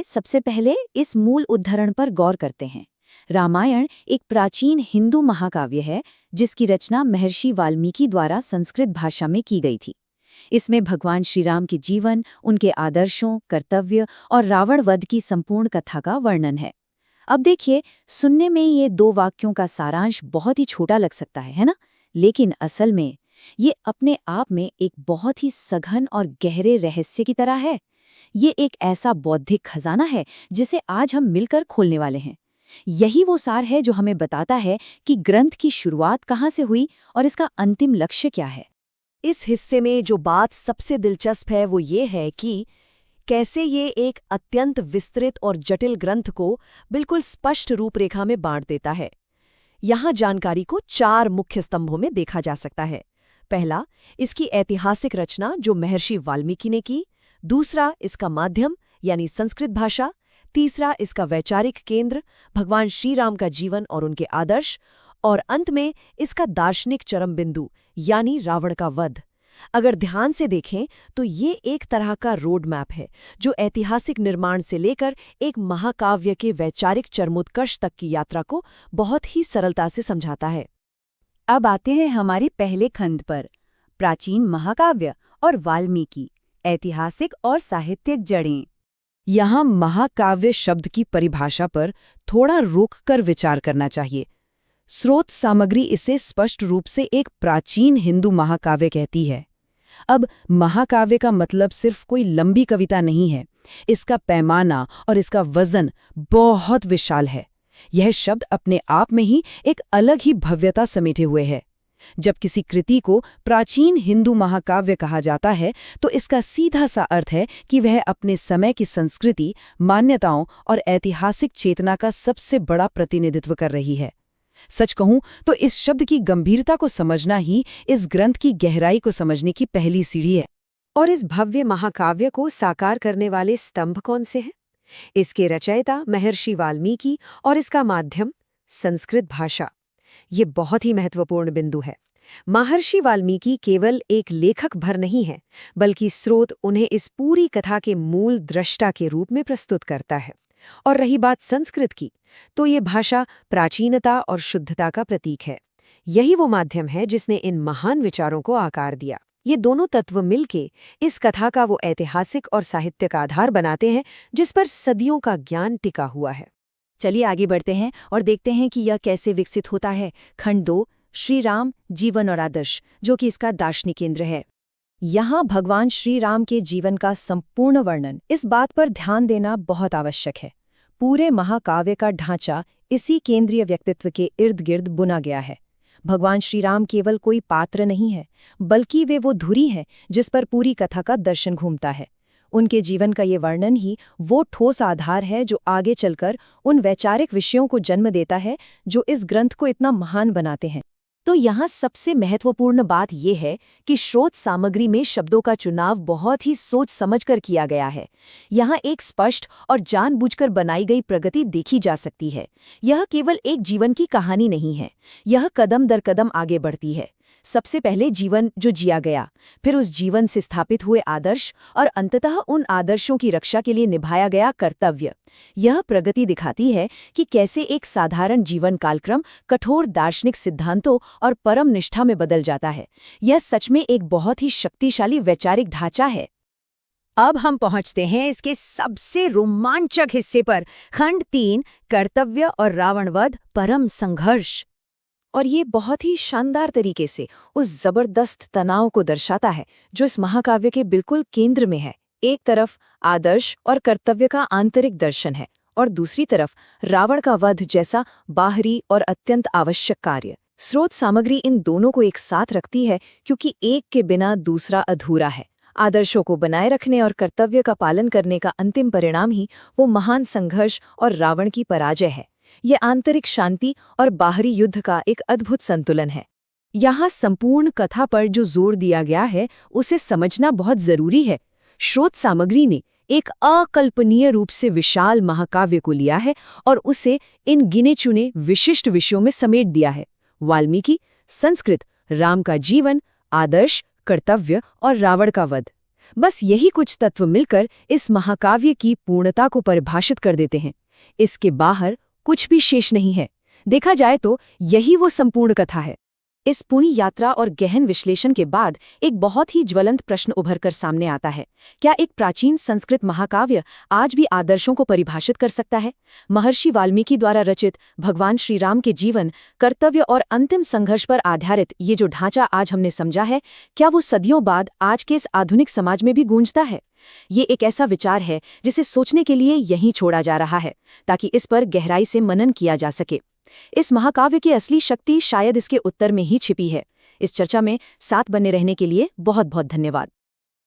सबसे पहले इस मूल उद्धरण पर गौर करते हैं। रामायण एक प्राचीन हिंदू महाकाव्य है जिसकी रचना महर्षि वाल्मीकि द्वारा संस्कृत भाषा में की गई थी। इसमें भगवान श्री राम के जीवन, उनके आदर्शों, कर्तव्य और रावण वध की संपूर्ण कथा का वर्णन है। अब देखिए, सुनने में ये 2 वाक्यों का सारांश बहुत ही छोटा लग सकता है ना? लेकिन असल में ये अपने आप में एक बहुत ही सघन और गहरे रहस्य की तरह है। ये एक ऐसा बौद्धिक खजाना है जिसे आज हम मिलकर खोलने वाले हैं। यही वो सार है जो हमें बताता है कि ग्रंथ की शुरुआत कहाँ से हुई और इसका अंतिम लक्ष्य क्या है। इस हिस्से में जो बात सबसे दिलचस्प है वो ये है कि कैसे ये एक अत्यंत विस्तृत और जटिल ग्रंथ को बिल्कुल स्पष्ट रूपरेखा में बांट देता है। यहाँ जानकारी को 4 मुख्य स्तंभों में देखा जा सकता है। पहला, इसकी ऐतिहासिक रचना जो महर्षि वाल्मीकि ने की। दूसरा, इसका माध्यम यानी संस्कृत भाषा। तीसरा, इसका वैचारिक केंद्र भगवान श्री राम का जीवन और उनके आदर्श। और अंत में इसका दार्शनिक चरम बिंदु यानी रावण का वध। अगर ध्यान से देखें तो ये एक तरह का रोड मैप है जो ऐतिहासिक निर्माण से लेकर एक महाकाव्य के वैचारिक चरमोत्कर्ष तक की यात्रा को बहुत ही सरलता से समझाता है। अब आते हैं हमारे पहले खंड पर, प्राचीन महाकाव्य और वाल्मीकि, ऐतिहासिक और साहित्यिक जड़ें। यहाँ महाकाव्य शब्द की परिभाषा पर थोड़ा रुक कर विचार करना चाहिए। स्रोत सामग्री इसे स्पष्ट रूप से एक प्राचीन हिंदू महाकाव्य कहती है। अब महाकाव्य का मतलब सिर्फ कोई लंबी कविता नहीं है। इसका पैमाना और इसका वजन बहुत विशाल है। यह शब्द अपने आप में ही एक अलग ही भव्यता समेटे हुए है। जब किसी कृति को प्राचीन हिंदू महाकाव्य कहा जाता है तो इसका सीधा सा अर्थ है कि वह अपने समय की संस्कृति, मान्यताओं और ऐतिहासिक चेतना का सबसे बड़ा प्रतिनिधित्व कर रही है। सच कहूं तो इस शब्द की गंभीरता को समझना ही इस ग्रंथ की गहराई को समझने की पहली सीढ़ी है। और इस भव्य महाकाव्य को साकार करने वाले स्तंभ कौन से हैं? इसके रचयिता महर्षि वाल्मीकि और इसका माध्यम संस्कृत भाषा। ये बहुत ही महत्वपूर्ण बिंदु है। महर्षि वाल्मीकि केवल एक लेखक भर नहीं है, बल्कि स्रोत उन्हें इस पूरी कथा के मूल द्रष्टा के रूप में प्रस्तुत करता है। और रही बात संस्कृत की, तो ये भाषा प्राचीनता और शुद्धता का प्रतीक है। यही वो माध्यम है जिसने इन महान विचारों को आकार दिया। ये दोनों तत्व मिलके इस कथा का वो ऐतिहासिक और साहित्यिक आधार बनाते हैं जिस पर सदियों का ज्ञान टिका हुआ है। चलिए आगे बढ़ते हैं और देखते हैं कि यह कैसे विकसित होता है। खंड 2, श्री राम, जीवन और आदर्श, जो कि इसका दार्शनिक केंद्र है। यहाँ भगवान श्री राम के जीवन का संपूर्ण वर्णन, इस बात पर ध्यान देना बहुत आवश्यक है। पूरे महाकाव्य का ढांचा इसी केंद्रीय व्यक्तित्व के इर्द गिर्द बुना गया है। भगवान श्री राम केवल कोई पात्र नहीं है, बल्कि वे वो धुरी है जिस पर पूरी कथा का दर्शन घूमता है। उनके जीवन का ये वर्णन ही वो ठोस आधार है जो आगे चलकर उन वैचारिक विषयों को जन्म देता है जो इस ग्रंथ को इतना महान बनाते हैं। तो यहाँ सबसे महत्वपूर्ण बात यह है कि स्रोत सामग्री में शब्दों का चुनाव बहुत ही सोच समझकर किया गया है। यहाँ एक स्पष्ट और जानबूझकर बनाई गई प्रगति देखी जा सकती है। यह केवल एक जीवन की कहानी नहीं है, यह कदम दर कदम आगे बढ़ती है। सबसे पहले जीवन जो जिया गया, फिर उस जीवन से स्थापित हुए आदर्श और अंततः उन आदर्शों की रक्षा के लिए निभाया गया कर्तव्य। यह प्रगति दिखाती है कि कैसे एक साधारण जीवन कालक्रम कठोर दार्शनिक सिद्धांतों और परम निष्ठा में बदल जाता है। यह सच में एक बहुत ही शक्तिशाली वैचारिक ढांचा है। अब हम पहुंचते हैं इसके सबसे रोमांचक हिस्से पर, खंड 3, कर्तव्य और रावणवध, परम संघर्ष। और ये बहुत ही शानदार तरीके से उस जबरदस्त तनाव को दर्शाता है जो इस महाकाव्य के बिल्कुल केंद्र में है। एक तरफ आदर्श और कर्तव्य का आंतरिक दर्शन है और दूसरी तरफ रावण का वध जैसा बाहरी और अत्यंत आवश्यक कार्य। स्रोत सामग्री इन दोनों को एक साथ रखती है क्योंकि एक के बिना दूसरा अधूरा है। आदर्शों को बनाए रखने और कर्तव्य का पालन करने का अंतिम परिणाम ही वो महान संघर्ष और रावण की पराजय है। ये आंतरिक शांति और बाहरी युद्ध का एक अद्भुत संतुलन है। यहाँ संपूर्ण कथा पर जो जोर दिया गया है उसे समझना बहुत जरूरी है। स्रोत सामग्री ने एक अकल्पनीय रूप से विशाल महाकाव्य को लिया है और उसे इन गिने चुने विशिष्ट विषयों में समेट दिया है। वाल्मीकि, संस्कृत, राम का जीवन, आदर्श, कर्तव्य और रावण का वध। बस यही कुछ तत्व मिलकर इस महाकाव्य की पूर्णता को परिभाषित कर देते हैं। इसके बाहर कुछ भी शेष नहीं है। देखा जाए तो यही वो संपूर्ण कथा है। इस पूरी यात्रा और गहन विश्लेषण के बाद एक बहुत ही ज्वलंत प्रश्न उभरकर सामने आता है। क्या एक प्राचीन संस्कृत महाकाव्य आज भी आदर्शों को परिभाषित कर सकता है? महर्षि वाल्मीकि द्वारा रचित भगवान श्री राम के जीवन, कर्तव्य और अंतिम संघर्ष पर आधारित ये जो ढांचा आज हमने समझा है, क्या वो सदियों बाद आज के इस आधुनिक समाज में भी गूंजता है? ये एक ऐसा विचार है जिसे सोचने के लिए यहीं छोड़ा जा रहा है, ताकि इस पर गहराई से मनन किया जा सके। इस महाकाव्य की असली शक्ति शायद इसके उत्तर में ही छिपी है। इस चर्चा में साथ बने रहने के लिए बहुत बहुत धन्यवाद।